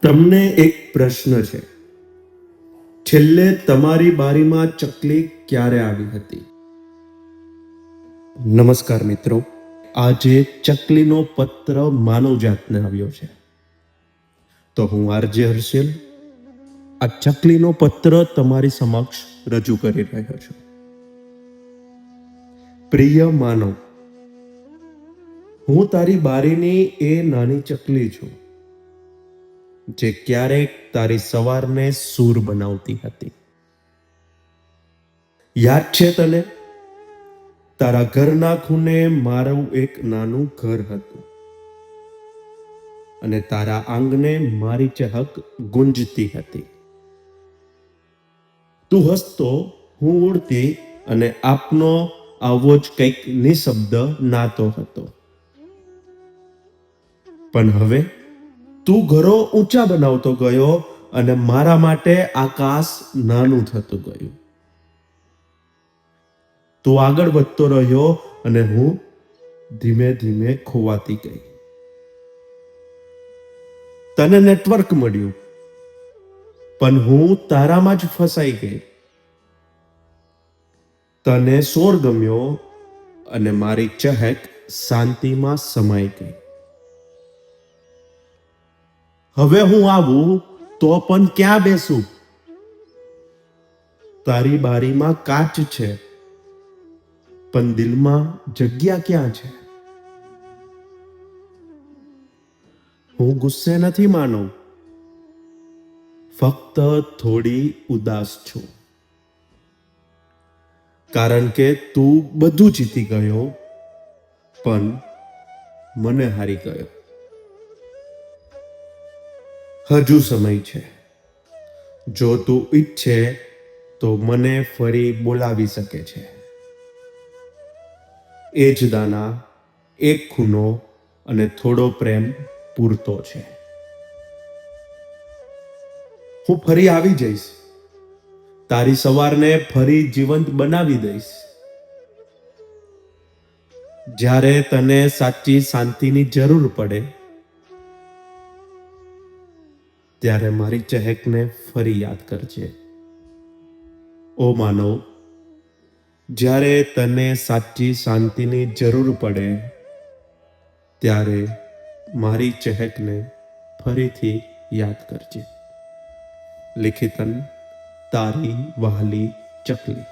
તમને એક પ્રશ્ન છે. છેલ્લે તમારી બારીમાં ચકલી ક્યારે આવી હતી? નમસ્કાર મિત્રો, આજે ચકલીનો પત્ર માનવજાતને આવ્યો છે. તો હું આરજે હર્ષિલ આ ચકલીનો પત્ર તમારી સમક્ષ રજૂ કરી રહ્યો છું. પ્રિય માનવ, હું તારી બારીની એ નાની ચકલી છું જે ક્યારેક તારી સવારને સૂર બનાવતી હતી. યાદ છે તને? તારા ઘરના ખૂણે મારું એક નાનું ઘર હતું અને તારા આંગણે મારી ચહક ગુંજતી હતી. તું હસતો, હું ઉડતી અને આપનો આવો જ કંઈક નિશબ્દ નાતો હતો. પણ હવે તું ઘરો ઊંચા બનાવતો ગયો અને મારા માટે આકાશ નાનું થતું ગયું. તું આગળ વધતો રહ્યો અને હું ધીમે ધીમે ખોવાતી ગઈ. તને નેટવર્ક મળ્યું, પણ હું તારામાં જ ફસાઈ ગઈ. તને શોર ગમ્યો અને મારી ચહેક શાંતિમાં સમાઈ ગઈ. હવે હું આવું તો પણ ક્યાં બેસું? તારી બારીમાં કાચ છે, પણ દિલમાં જગ્યા ક્યાં છે? હું ગુસ્સે નથી માનવ, ફક્ત થોડી ઉદાસ છું. કારણ કે તું બધું જીતી ગયો, પણ મને હારી ગયો. હજુ સમય છે. જો તું ઈચ્છે તો મને ફરી બોલાવી શકે છે. એ જ દાના, એક ખૂનો અને થોડો પ્રેમ પૂરતો છે. હું ફરી આવી જઈશ, તારી સવારને ફરી જીવંત બનાવી દઈશ. જ્યારે તને સાચી શાંતિની જરૂર પડે ત્યારે મારી ચહેકને ફરી યાદ કરજે. ઓ માનવ, જ્યારે તને સાચી શાંતિની જરૂર પડે ત્યારે મારી ચહેકને ફરીથી યાદ કરજે. લિખિતન, તારી વહાલી ચકલી.